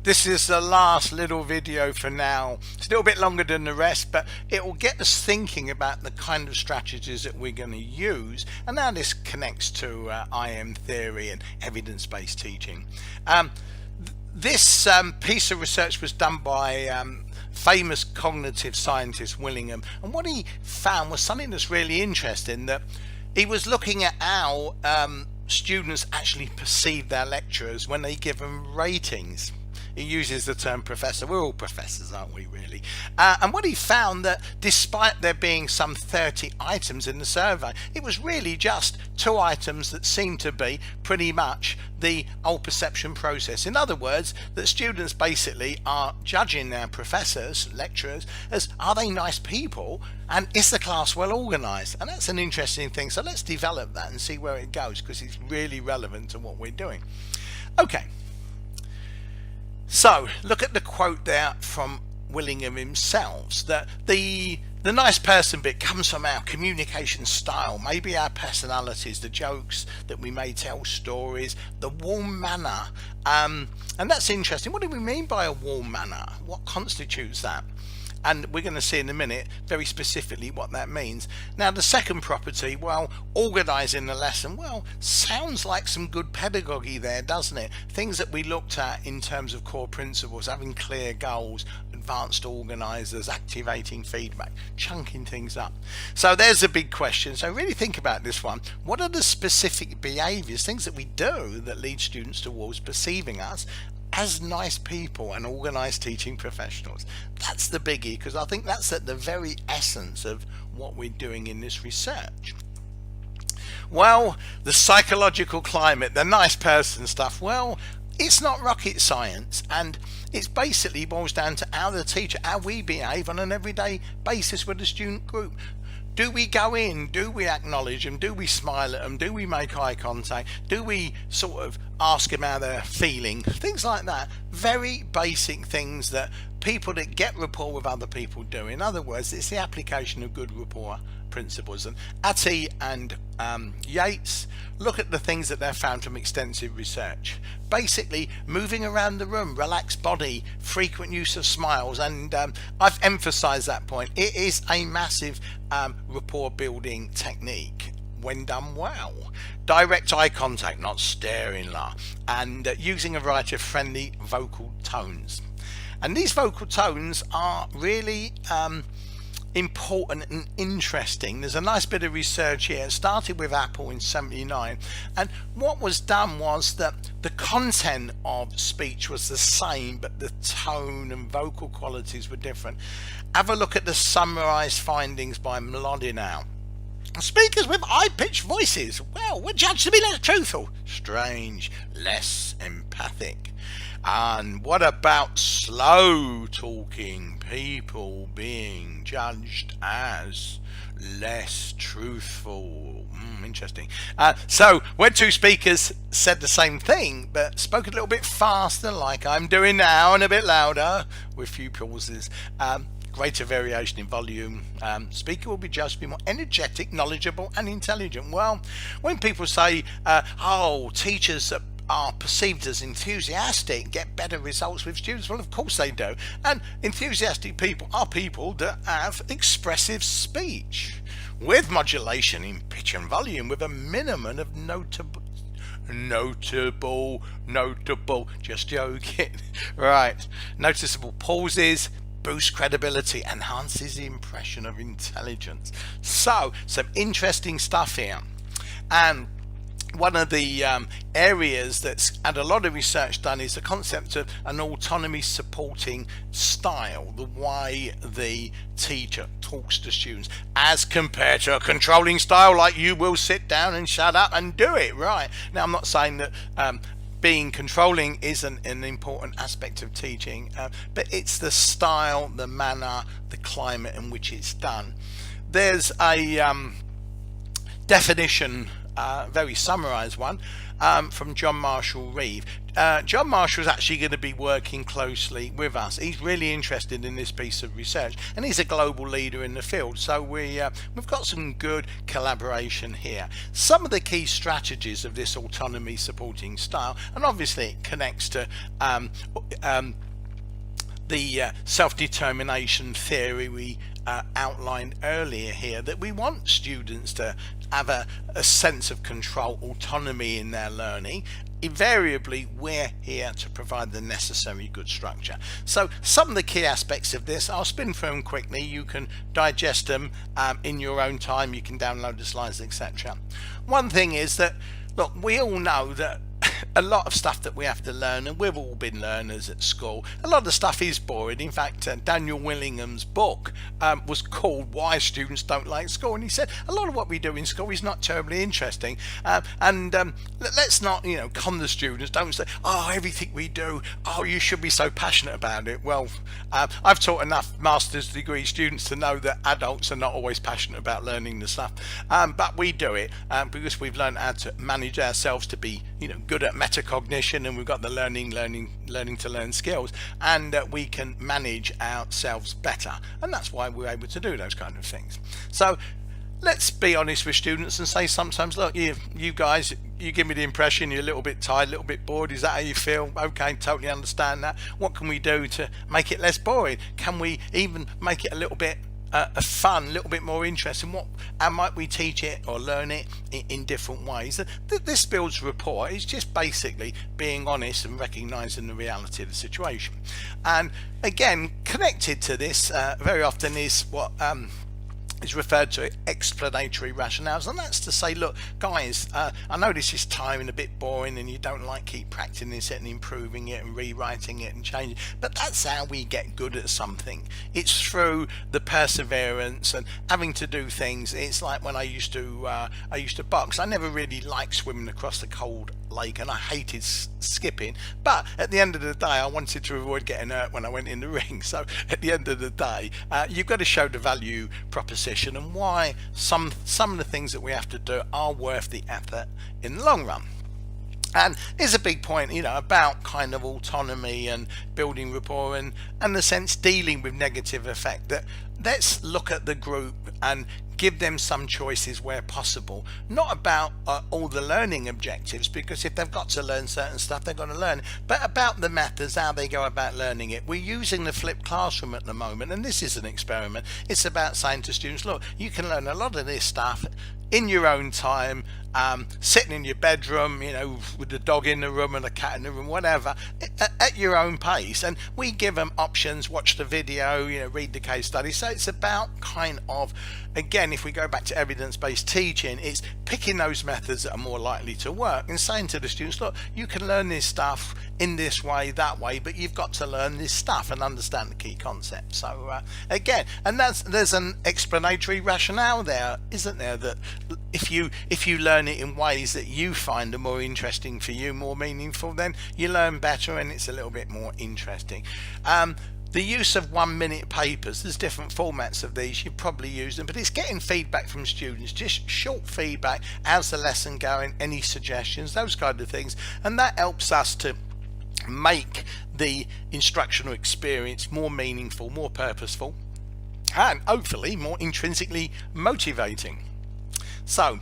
This is the last little video for now. It's a little bit longer than the rest, but it will get us thinking about the kind of strategies that we're going to use and how this connects to IM theory and evidence-based teaching. This piece of research was done by famous cognitive scientist Willingham, and what he found was something that's really interesting, that he was looking at how students actually perceive their lecturers when they give them ratings. He uses the term professor. We're all professors, aren't we, really? And what he found, that despite there being some 30 items in the survey, it was really just 2 items that seemed to be pretty much the old perception process. In other words, that students basically are judging their professors, lecturers, as are they nice people, and is the class well organized? And that's an interesting thing. So let's develop that and see where it goes, because it's really relevant to what we're doing. Okay. So look at the quote there from Willingham himself, that the nice person bit comes from our communication style, maybe our personalities, the jokes that we may tell, stories, the warm manner, and that's interesting. What do we mean by a warm manner? What constitutes that? And we're going to see in a minute very specifically what that means. Now, the second property, well, organising the lesson, well, sounds like some good pedagogy there, doesn't it? Things that we looked at in terms of core principles, having clear goals, advanced organisers, activating feedback, chunking things up. So there's a big question. So really think about this one. What are the specific behaviours, things that we do that lead students towards perceiving us as nice people and organised teaching professionals? That's the biggie, because I think that's at the very essence of what we're doing in this research. Well, the psychological climate, the nice person stuff, well, it's not rocket science, and it basically boils down to how the teacher, how we behave on an everyday basis with the student group. Do we go in? Do we acknowledge them? Do we smile at them? Do we make eye contact? Do we sort of ask them how they're feeling? Things like that. Very basic things that people that get rapport with other people do. In other words, it's the application of good rapport principles. And Atty and Yates look at the things that they've found from extensive research. Basically, moving around the room, relaxed body, frequent use of smiles, and I've emphasized that point. It is a massive rapport building technique when done well. Direct eye contact, not staring, and using a variety of friendly vocal tones. And these vocal tones are really important and interesting. There's a nice bit of research here. It started with Apple in '79, and what was done was that the content of speech was the same, but the tone and vocal qualities were different. Have a look at the summarized findings by Mlodinow. Speakers with high-pitched voices, well, were judged to be less truthful, strange, less empathic. And what about slow talking people being judged as less truthful? Interesting. So when 2 speakers said the same thing but spoke a little bit faster, like I'm doing now, and a bit louder with few pauses, greater variation in volume, speaker will be judged to be more energetic, knowledgeable and intelligent. Well, when people say oh, teachers are perceived as enthusiastic get better results with students, well, of course they do. And enthusiastic people are people that have expressive speech with modulation in pitch and volume, with a minimum of notable, just joking, right, noticeable pauses, boost credibility, enhances the impression of intelligence. So some interesting stuff here. And one of the areas that's had a lot of research done is the concept of an autonomy supporting style, the way the teacher talks to students as compared to a controlling style, like you will sit down and shut up and do it. Right. Now, I'm not saying that being controlling isn't an important aspect of teaching, but it's the style, the manner, the climate in which it's done. There's a definition, very summarized one, from John Marshall Reeve. John Marshall is actually going to be working closely with us. He's really interested in this piece of research, and he's a global leader in the field. So we've got some good collaboration here. Some of the key strategies of this autonomy supporting style, and obviously it connects to the self-determination theory we outlined earlier here, that we want students to have a sense of control, autonomy in their learning. Invariably, we're here to provide the necessary good structure. So some of the key aspects of this, I'll spin through them quickly. You can digest them in your own time. You can download the slides, etc. One thing is that, look, we all know that a lot of stuff that we have to learn, and we've all been learners at school, a lot of the stuff is boring. In fact, Daniel Willingham's book was called Why Students Don't Like School, and he said a lot of what we do in school is not terribly interesting, let's not, con the students. Don't say, oh, everything we do, oh, you should be so passionate about it. Well, I've taught enough master's degree students to know that adults are not always passionate about learning the stuff, but we do it because we've learned how to manage ourselves to be good at metacognition, and we've got the learning to learn skills, and we can manage ourselves better, and that's why we're able to do those kind of things. So let's be honest with students and say sometimes, look, you guys, you give me the impression you're a little bit tired, a little bit bored. Is that how you feel? Okay, totally understand that. What can we do to make it less boring? Can we even make it a little bit fun, a little bit more interesting? How might we teach it or learn it in different ways? This builds rapport. It's just basically being honest and recognizing the reality of the situation. And again, connected to this very often is what is referred to explanatory rationales, and that's to say, look guys, I know this is tiring, a bit boring, and you don't like keep practicing it and improving it and rewriting it and changing, but that's how we get good at something. It's through the perseverance and having to do things. It's like when I used to box. I never really liked swimming across the cold lake, and I hated skipping, but at the end of the day I wanted to avoid getting hurt when I went in the ring. So at the end of the day, you've got to show the value proposition and why some of the things that we have to do are worth the effort in the long run. And it's a big point, about kind of autonomy and building rapport and the sense dealing with negative effect. That let's look at the group and give them some choices where possible, not about all the learning objectives, because if they've got to learn certain stuff, they're going to learn, but about the methods, how they go about learning it. We're using the flipped classroom at the moment, and this is an experiment. It's about saying to students, look, you can learn a lot of this stuff in your own time, sitting in your bedroom, with the dog in the room and the cat in the room, whatever, at your own pace. And we give them options, watch the video, read the case study. So it's about kind of, again, if we go back to evidence-based teaching, it's picking those methods that are more likely to work and saying to the students, look, you can learn this stuff in this way, that way, but you've got to learn this stuff and understand the key concepts. So again, and there's an explanatory rationale there, isn't there, that if you learn it in ways that you find are more interesting for you, more meaningful, then you learn better and it's a little bit more interesting. The use of 1 minute papers, there's different formats of these, you've probably used them, but it's getting feedback from students, just short feedback. How's the lesson going? Any suggestions? Those kind of things. And that helps us to make the instructional experience more meaningful, more purposeful, and hopefully more intrinsically motivating. So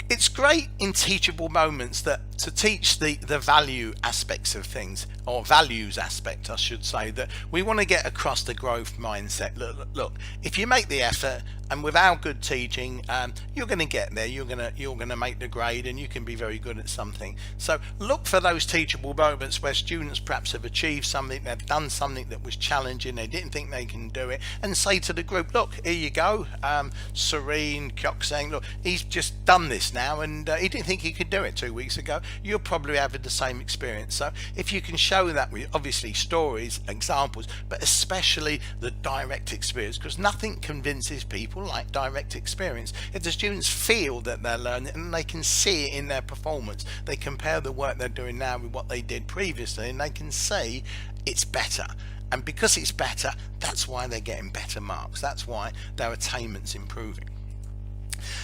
it's great in teachable moments to teach the value aspects of things, or values aspect I should say, that we want to get across the growth mindset. Look, if you make the effort and with our good teaching, you're going to get there, you're going to make the grade, and you can be very good at something. So look for those teachable moments where students perhaps have achieved something, they've done something that was challenging, they didn't think they can do it, and say to the group, look, here you go. Serene Kyok saying, look, he's just done this now, and he didn't think he could do it 2 weeks ago. You're probably having the same experience. So if you can show that with obviously stories, examples, but especially the direct experience, because nothing convinces people like direct experience. If the students feel that they're learning and they can see it in their performance, they compare the work they're doing now with what they did previously, and they can see it's better. And because it's better, that's why they're getting better marks. That's why their attainment's improving.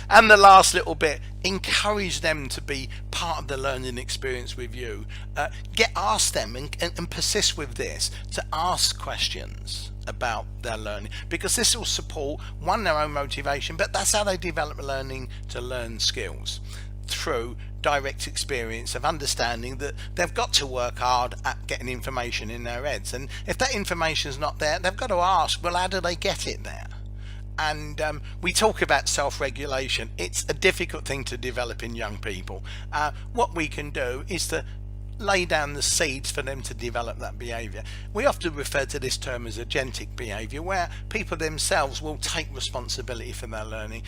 And the last little bit, encourage them to be part of the learning experience with you. Ask them and persist with this, to ask questions about their learning, because this will support their own motivation, but that's how they develop learning to learn skills, through direct experience of understanding that they've got to work hard at getting information in their heads, and if that information is not there, they've got to ask, well, how do they get it there? And we talk about self-regulation. It's a difficult thing to develop in young people. What we can do is to lay down the seeds for them to develop that behaviour. We often refer to this term as agentic behaviour, where people themselves will take responsibility for their learning.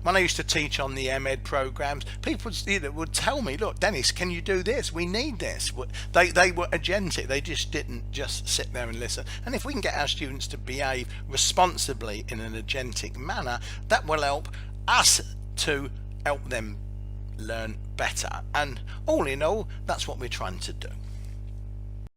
When I used to teach on the MEd programs, people would tell me, look, Dennis, can you do this? We need this. They were agentic. They just didn't just sit there and listen. And if we can get our students to behave responsibly in an agentic manner, that will help us to help them learn better. And all in all, that's what we're trying to do.